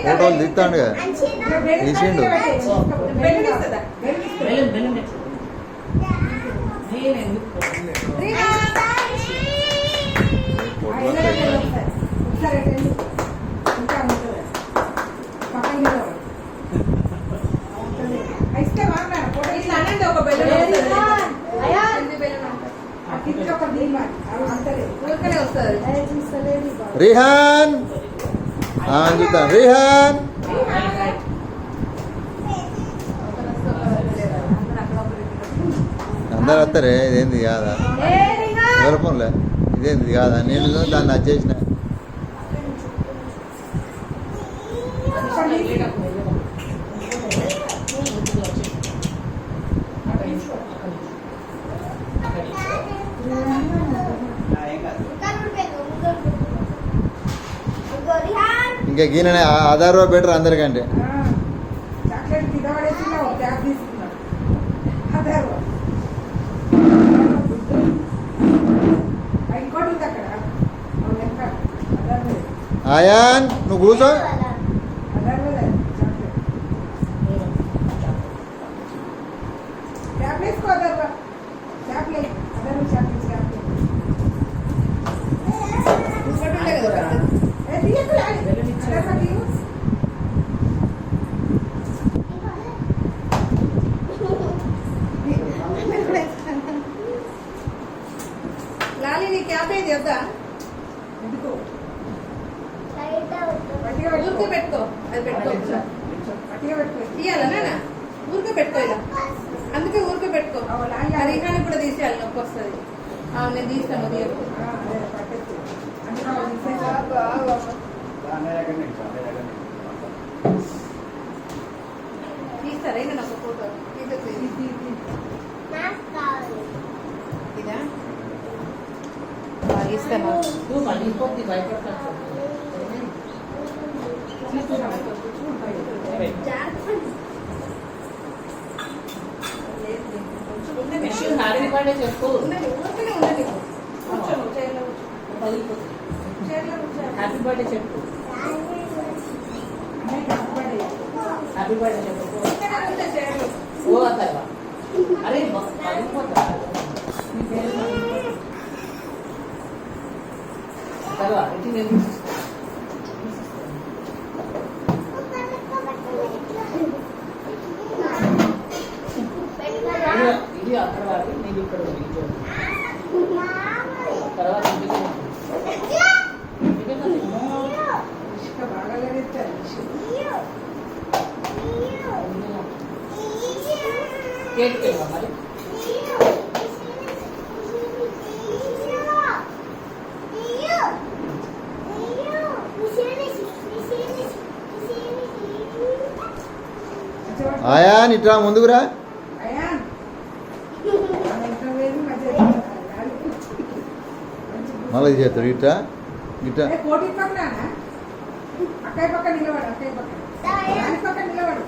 ఫోటోలు తీస్తాడు తీసిండు. రిహాన్ చూద్దాం. రిహాన్ అందరు వస్తారే. ఇదేంది కాదా ఎవరపోలే, ఇదేంది కాదా? నేను దాన్ని వచ్చేసిన ఇంకా గీననే ₹10 బెటర్ అందరికంటే. ఆయాన్ నువ్వు కూర్చో. ఊరికే పెట్టుకో, అది పెట్టుకో, తీయాలనా ఊరికే పెట్టుకో ఇలా. అందుకే ఊరికే పెట్టుకో. రిహానికి కూడా తీసేయాలి, నొప్పి వస్తుంది. నేను తీస్తాను. తీస్తారా నేను ఒక ఫోటో ఇదా ఇస్తాను. హ్యాపీ బర్త్డే చెప్పు. హ్యాపీ బర్త్డే చెప్పు. హ్యాపీ బర్త్డే చెప్పు. ఓ అతను అరే పగిలిపోతా తర్వాత ఇది అక్కడ వాడి నేను ఇక్కడ తర్వాత కేక్ మరి ఆయాన్ ఇట్రా ముందుకురా. మళ్ళీ చేస్తాడు ఇట్లా ఇట్లా. అక్కయ్య పక్క నిలబడు, అక్కయ్య పక్క నిలబడు.